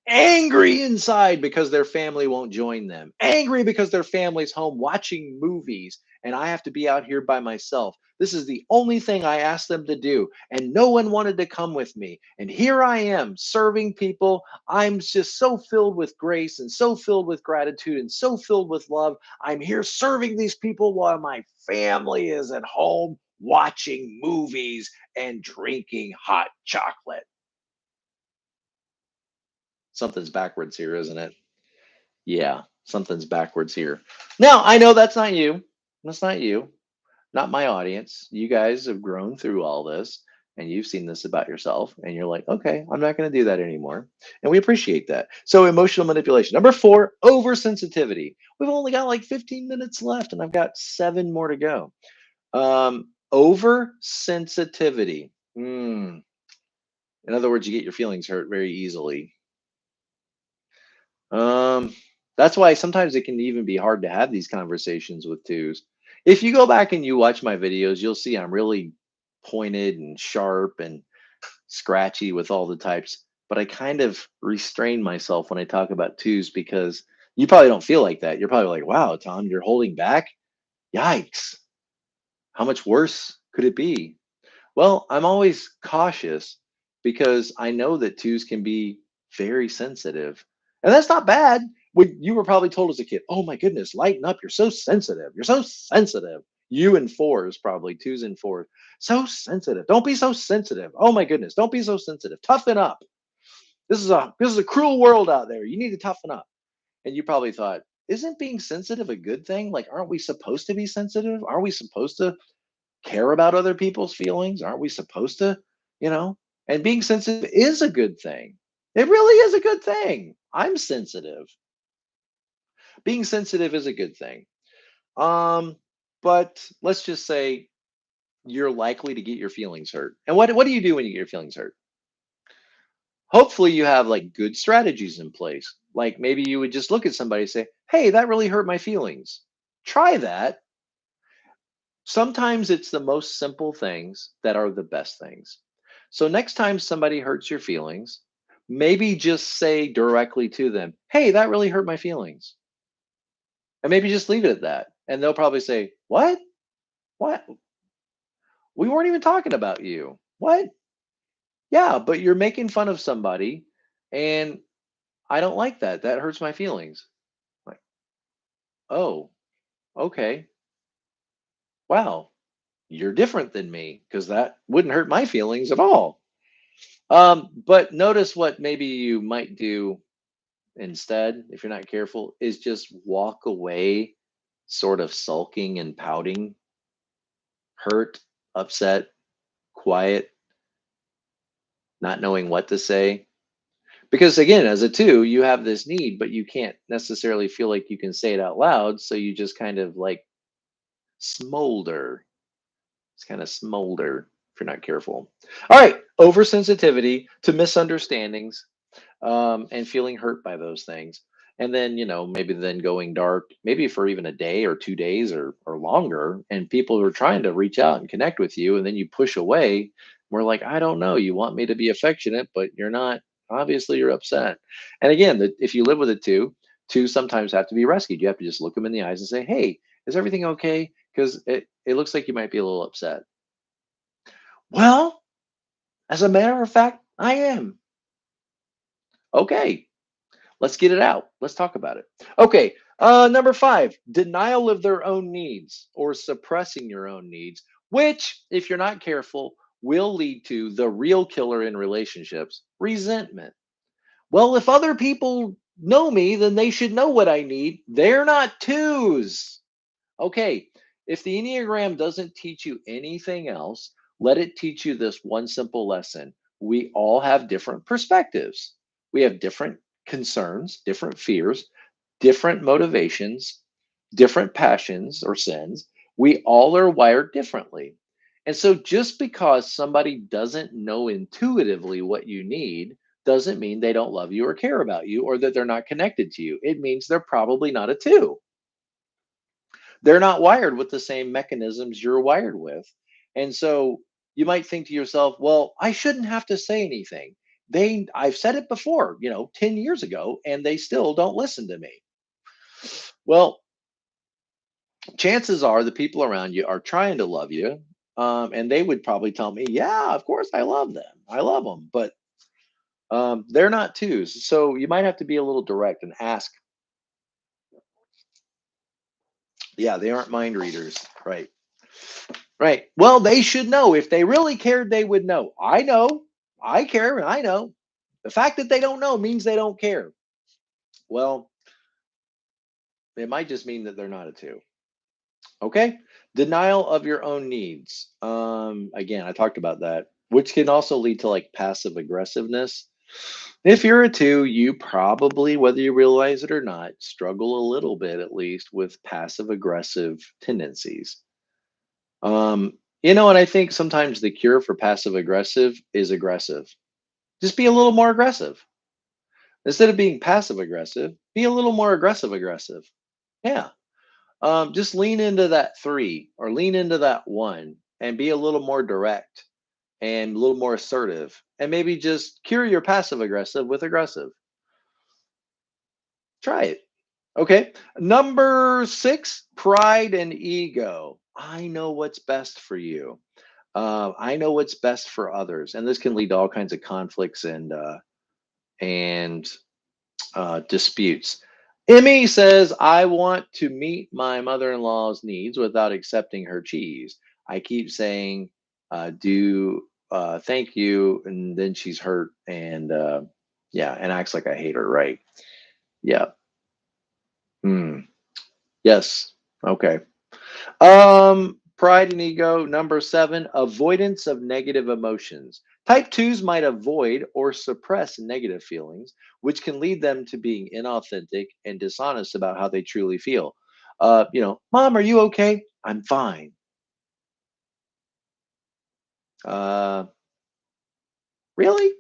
[SPEAKER 1] Angry inside because their family won't join them, angry because their family's home watching movies and I have to be out here by myself. This is the only thing I asked them to do, and no one wanted to come with me. And here I am serving people. I'm just so filled with grace and so filled with gratitude and so filled with love. I'm here serving these people while my family is at home watching movies and drinking hot chocolate. Something's backwards here, isn't it? Yeah, something's backwards here. Now, I know that's not you. That's not you, not my audience. You guys have grown through all this and you've seen this about yourself, and you're like, okay, I'm not going to do that anymore. And we appreciate that. So, emotional manipulation. Number four, oversensitivity. We've only got like 15 minutes left, and I've got 7 more to go. Oversensitivity. In other words, you get your feelings hurt very easily. Um, that's why sometimes it can even be hard to have these conversations with twos. If you go back and you watch my videos, you'll see I'm really pointed and sharp and scratchy with all the types, but I kind of restrain myself when I talk about twos because you probably don't feel like that. You're probably like, wow, Tom, you're holding back. Yikes. How much worse could it be? Well, I'm always cautious because I know that twos can be very sensitive. And that's not bad. When you were probably told as a kid, oh my goodness, lighten up. You're so sensitive. You're so sensitive. You and fours, probably twos and fours. So sensitive. Don't be so sensitive. Oh my goodness. Don't be so sensitive. Toughen up. This is a cruel world out there. You need to toughen up. And you probably thought, isn't being sensitive a good thing? Like, aren't we supposed to be sensitive? Aren't we supposed to care about other people's feelings? Aren't we supposed to, you know? And being sensitive is a good thing. It really is a good thing. I'm sensitive. Being sensitive is a good thing. Um, but let's just say you're likely to get your feelings hurt. And what do you do when you get your feelings hurt? Hopefully you have like good strategies in place. Like maybe you would just look at somebody and say, "Hey, that really hurt my feelings." Try that. Sometimes it's the most simple things that are the best things. So next time somebody hurts your feelings, maybe just say directly to them, "Hey, that really hurt my feelings." And maybe just leave it at that. And they'll probably say, "What? What? We weren't even talking about you. What? Yeah, but you're making fun of somebody and I don't like that. That hurts my feelings." Like, "Oh, okay. Wow. You're different than me because that wouldn't hurt my feelings at all." But notice what maybe you might do instead, if you're not careful, is just walk away, sort of sulking and pouting, hurt, upset, quiet, not knowing what to say. Because again, as a two, you have this need, but you can't necessarily feel like you can say it out loud. So you just kind of like smolder. It's kind of smolder if you're not careful. All right, oversensitivity to misunderstandings, and feeling hurt by those things. And then, maybe then going dark, maybe for even a day or 2 days or longer. And people are trying to reach out and connect with you. And then you push away. We're like, I don't know. You want me to be affectionate, but you're not. Obviously, you're upset. And again, if you live with a two sometimes have to be rescued. You have to just look them in the eyes and say, "Hey, is everything okay? Because it looks like you might be a little upset." "Well, as a matter of fact, I am." "Okay, let's get it out. Let's talk about it." Okay. Number five, denial of their own needs or suppressing your own needs, which, if you're not careful, will lead to the real killer in relationships, resentment. "Well, if other people know me, then they should know what I need. They're not twos." Okay. If the Enneagram doesn't teach you anything else, let it teach you this one simple lesson. We all have different perspectives. We have different concerns, different fears, different motivations, different passions or sins. We all are wired differently. And so just because somebody doesn't know intuitively what you need doesn't mean they don't love you or care about you or that they're not connected to you. It means they're probably not a two. They're not wired with the same mechanisms you're wired with. And so you might think to yourself, well, I shouldn't have to say anything. I've said it before, 10 years ago, and they still don't listen to me. Well, chances are the people around you are trying to love you. And they would probably tell me, yeah, of course I love them. I love them. But they're not twos. So you might have to be a little direct and ask, yeah, they aren't mind readers. Right. Right. Well, they should know. If they really cared, they would know. I know. I care. I know. The fact that they don't know means they don't care. Well, it might just mean that they're not a two. Okay. Denial of your own needs. Again, I talked about that, which can also lead to like passive aggressiveness. If you're a two, you probably, whether you realize it or not, struggle a little bit at least with passive aggressive tendencies. And I think sometimes the cure for passive aggressive is aggressive. Just be a little more aggressive. Instead of being passive aggressive, be a little more aggressive aggressive. Yeah. Just lean into that three or lean into that one and be a little more direct and a little more assertive. And maybe just cure your passive aggressive with aggressive. Try it. Okay. Number six, pride and ego. I know what's best for you. I know what's best for others, and this can lead to all kinds of conflicts and disputes. Emmy says, "I want to meet my mother-in-law's needs without accepting her cheese. I keep saying, do thank you," and then she's hurt and yeah, and acts like I hate her. Right? Yeah. Hmm. Yes. Okay. Pride and ego. Number seven, avoidance of negative emotions. Type twos might avoid or suppress negative feelings, which can lead them to being inauthentic and dishonest about how they truly feel. Mom, are you okay? I'm fine. Uh, really?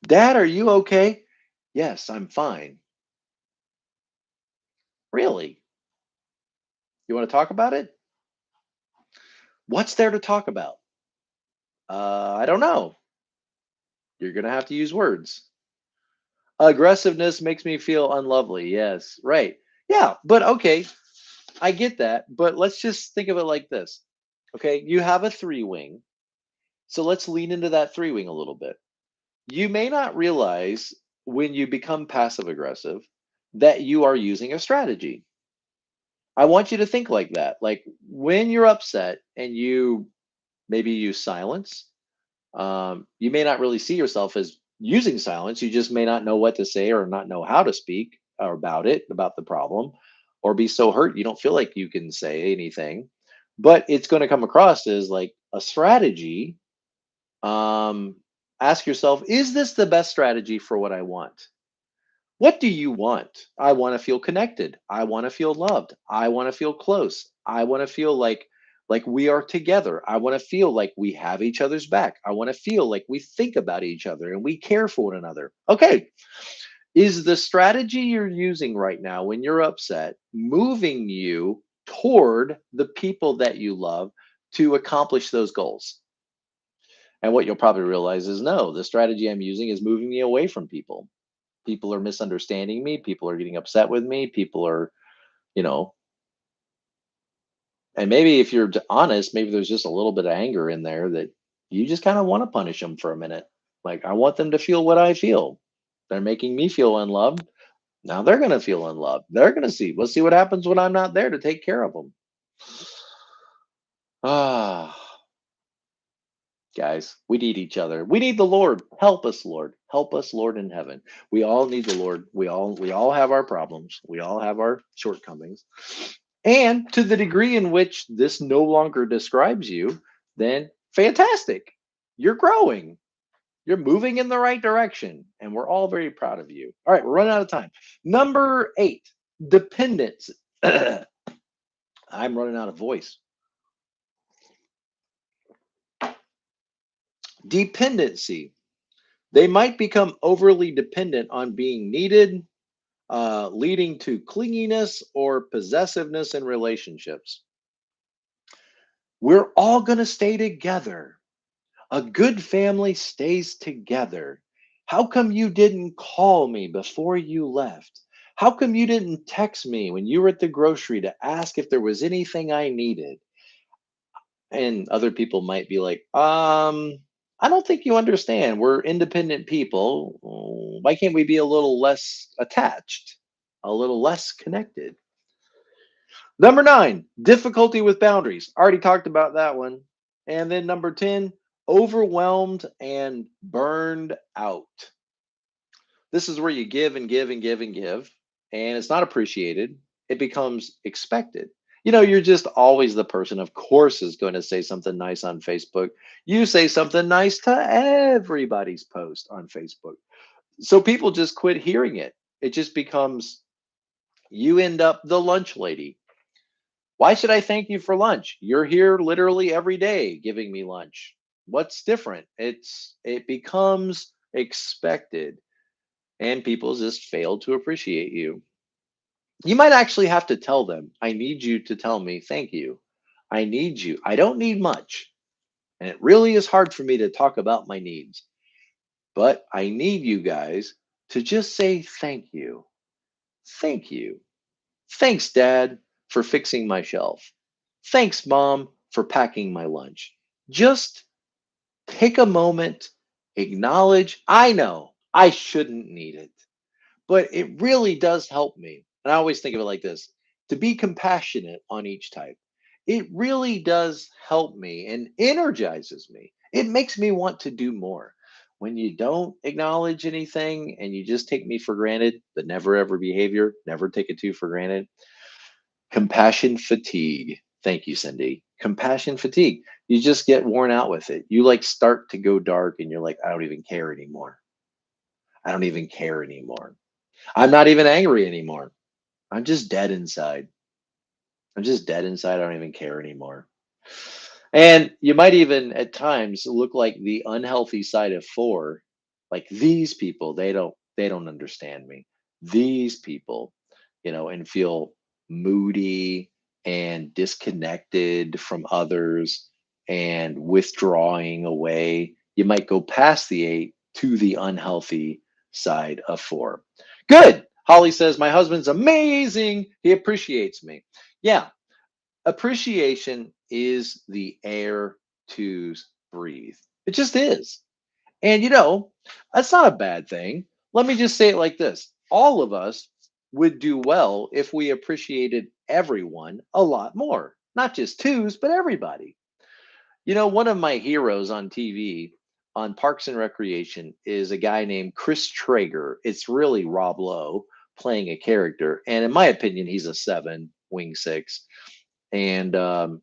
[SPEAKER 1] Dad, are you okay? Yes, I'm fine. Really? You want to talk about it? What's there to talk about? I don't know. You're going to have to use words. Aggressiveness makes me feel unlovely. Yes, right. Yeah, but okay, I get that. But let's just think of it like this. Okay, you have a three wing. So let's lean into that three wing a little bit. You may not realize when you become passive aggressive that you are using a strategy. I want you to think like that. Like when you're upset and you maybe use silence, you may not really see yourself as using silence. You just may not know what to say or not know how to speak or about it, about the problem, or be so hurt you don't feel like you can say anything. But it's going to come across as like a strategy. um, Ask yourself, is this the best strategy for what I want? What do you want? I want to feel connected. I want to feel loved. I want to feel close. I want to feel like we are together. I want to feel like we have each other's back. I want to feel like we think about each other and we care for one another. Okay. Is the strategy you're using right now when you're upset moving you toward the people that you love to accomplish those goals? And what you'll probably realize is no, the strategy I'm using is moving me away from people. People are misunderstanding me. People are getting upset with me. People are, you know, and maybe if you're honest, maybe there's just a little bit of anger in there that you just kind of want to punish them for a minute. Like, I want them to feel what I feel. They're making me feel unloved. Now they're going to feel unloved. They're going to see. We'll see what happens when I'm not there to take care of them. Ah, guys, we need each other. We need the Lord. Help us, Lord. Help us, Lord in heaven. We all need the Lord. We all have our problems. We all have our shortcomings. And to the degree in which this no longer describes you, then fantastic. You're growing. You're moving in the right direction. And we're all very proud of you. All right, we're running out of time. Number 8, dependence. I'm running out of voice. Dependency. They might become overly dependent on being needed, leading to clinginess or possessiveness in relationships. We're all going to stay together. A good family stays together. How come you didn't call me before you left? How come you didn't text me when you were at the grocery to ask if there was anything I needed? And other people might be like, I don't think you understand. We're independent people. Why can't we be a little less attached, a little less connected? Number 9, difficulty with boundaries. Already talked about that one. And then number 10, overwhelmed and burned out. This is where you give and give and give and give, and it's not appreciated. It becomes expected. You're just always the person, of course, is going to say something nice on Facebook. You say something nice to everybody's post on Facebook. So people just quit hearing it. It just becomes, you end up the lunch lady. Why should I thank you for lunch? You're here literally every day giving me lunch. What's different? It becomes expected, and people just fail to appreciate you. You might actually have to tell them, I need you to tell me thank you. I need you. I don't need much. And it really is hard for me to talk about my needs, but I need you guys to just say thank you. Thank you. Thanks, Dad, for fixing my shelf. Thanks, Mom, for packing my lunch. Just take a moment, acknowledge, I know I shouldn't need it, but it really does help me. And I always think of it like this, to be compassionate on each type. It really does help me and energizes me. It makes me want to do more. When you don't acknowledge anything and you just take me for granted, the never ever behavior, never take it too for granted. Compassion fatigue. Thank you, Cindy. Compassion fatigue. You just get worn out with it. You like start to go dark and you're like, I don't even care anymore. I don't even care anymore. I'm not even angry anymore. I'm just dead inside. I'm just dead inside. I don't even care anymore. And you might even at times look like the unhealthy side of 4. Like these people, they don't understand me. These people, and feel moody and disconnected from others. and withdrawing away. You might go past the 8 to the unhealthy side of 4. Good. Holly says, my husband's amazing. He appreciates me. Yeah. Appreciation is the air to breathe. It just is. And that's not a bad thing. Let me just say it like this. All of us would do well if we appreciated everyone a lot more, not just twos, but everybody. One of my heroes on TV on Parks and Recreation is a guy named Chris Traeger. It's really Rob Lowe playing a character. And in my opinion, he's a 7, wing 6. And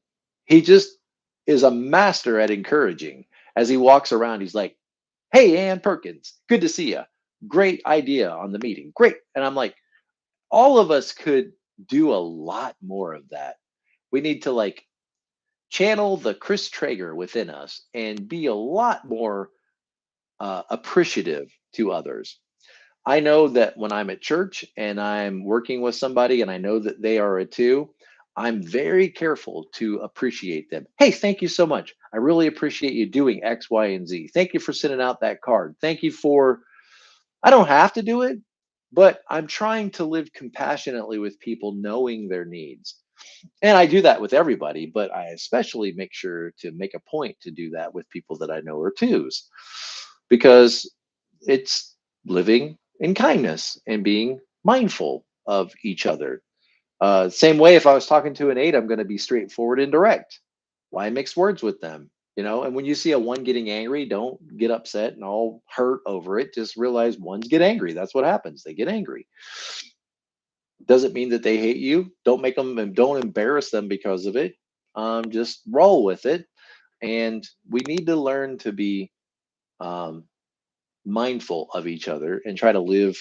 [SPEAKER 1] he just is a master at encouraging. As he walks around, he's like, hey, Ann Perkins, good to see you. Great idea on the meeting. Great. And I'm like, all of us could do a lot more of that. We need to channel the Chris Traeger within us and be a lot more appreciative to others. I know that when I'm at church and I'm working with somebody and I know that they are a 2, I'm very careful to appreciate them. Hey, thank you so much. I really appreciate you doing X, Y, and Z. Thank you for sending out that card. Thank you for, I don't have to do it, but I'm trying to live compassionately with people, knowing their needs. And I do that with everybody, but I especially make sure to make a point to do that with people that I know are 2s, because it's living in kindness and being mindful of each other. Same way, if I was talking to an 8, I'm going to be straightforward and direct. Why mix words with them? And when you see a 1 getting angry, don't get upset and all hurt over it. Just realize 1s get angry. That's what happens. They get angry. Doesn't mean that they hate you. Don't make them and don't embarrass them because of it. Just roll with it. And we need to learn to be um, mindful of each other and try to live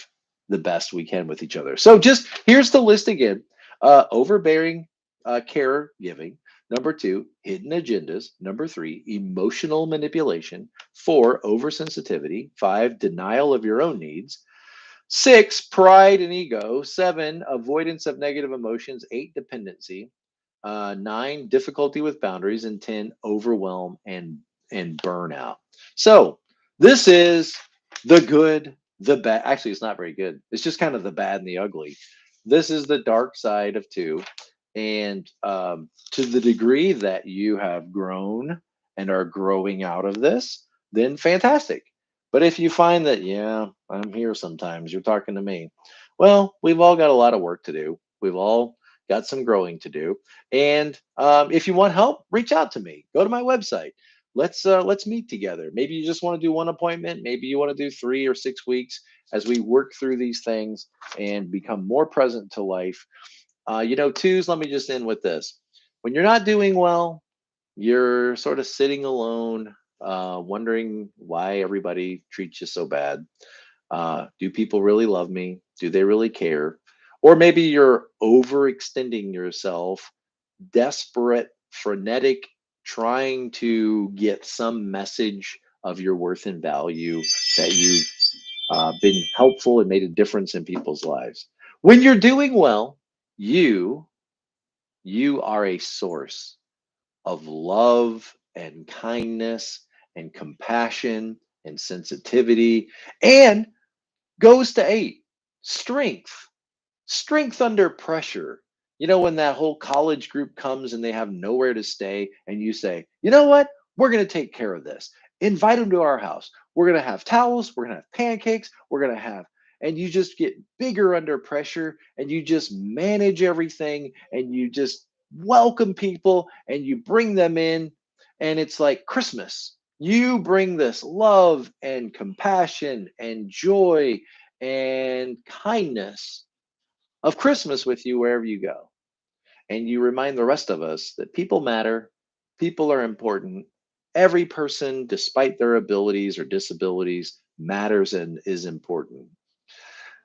[SPEAKER 1] the best we can with each other. So just here's the list again. Overbearing caregiving. Number 2, hidden agendas. Number 3, emotional manipulation. 4, oversensitivity. 5, denial of your own needs. 6, pride and ego. 7, avoidance of negative emotions. 8, dependency. 9, difficulty with boundaries. And 10, overwhelm and burnout. So this is the good, the bad. Actually, it's not very good. It's just kind of the bad and the ugly. This is the dark side of 2. And to the degree that you have grown and are growing out of this, then fantastic. But if you find that, yeah, I'm here sometimes, you're talking to me, well, we've all got a lot of work to do. We've all got some growing to do. And if you want help, reach out to me. Go to my website. Let's meet together. Maybe you just want to do 1 appointment. Maybe you want to do 3 or 6 weeks as we work through these things and become more present to life. 2s, let me just end with this. When you're not doing well, you're sort of sitting alone, wondering why everybody treats you so bad. Do people really love me? Do they really care? Or maybe you're overextending yourself, desperate, frenetic, trying to get some message of your worth and value, that you've been helpful and made a difference in people's lives. When you're doing well, you you are a source of love and kindness and compassion and sensitivity. And goes to 8, strength. Strength under pressure. When that whole college group comes and they have nowhere to stay, and you say, you know what? We're going to take care of this. Invite them to our house. We're going to have towels. We're going to have pancakes. We're going to have, and you just get bigger under pressure and you just manage everything and you just welcome people and you bring them in. And it's like Christmas. You bring this love and compassion and joy and kindness of Christmas with you wherever you go. And you remind the rest of us that people matter, people are important. Every person, despite their abilities or disabilities, matters and is important.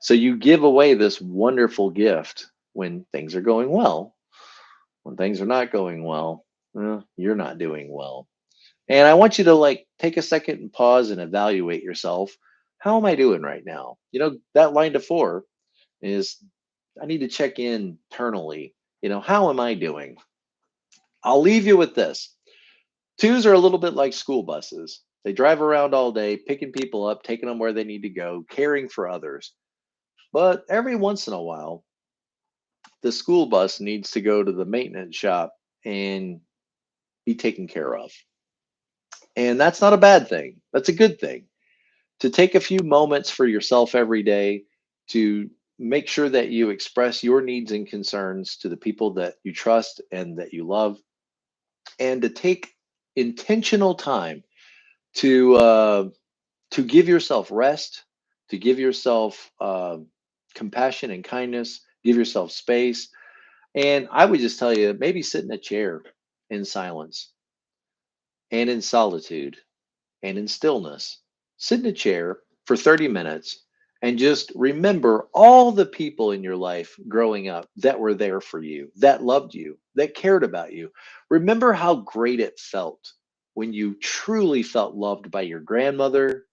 [SPEAKER 1] So you give away this wonderful gift when things are going well. When things are not going well, you're not doing well. And I want you to take a second and pause and evaluate yourself. How am I doing right now? That line to 4 is, I need to check internally. How am I doing? I'll leave you with this. Twos are a little bit like school buses. They drive around all day, picking people up, taking them where they need to go, caring for others. But every once in a while, the school bus needs to go to the maintenance shop and be taken care of. And that's not a bad thing. That's a good thing. To take a few moments for yourself every day to make sure that you express your needs and concerns to the people that you trust and that you love, and to take intentional time to give yourself rest, to give yourself compassion and kindness, give yourself space. And I would just tell you, maybe sit in a chair in silence and in solitude and in stillness. Sit in a chair for 30 minutes and just remember all the people in your life growing up that were there for you, that loved you, that cared about you. Remember how great it felt when you truly felt loved by your grandmother,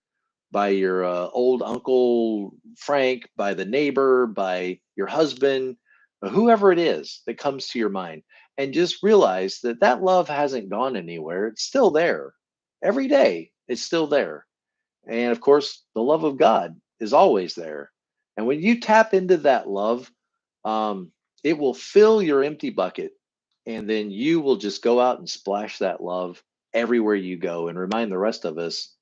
[SPEAKER 1] by your old uncle Frank, by the neighbor, by your husband, whoever it is that comes to your mind. And just realize that that love hasn't gone anywhere. It's still there. Every day, it's still there. And of course, the love of God is always there. And when you tap into that love, it will fill your empty bucket. And then you will just go out and splash that love everywhere you go and remind the rest of us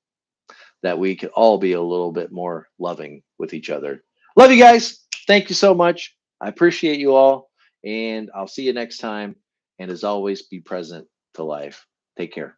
[SPEAKER 1] that we could all be a little bit more loving with each other. Love you guys. Thank you so much. I appreciate you all. And I'll see you next time. And as always, be present to life. Take care.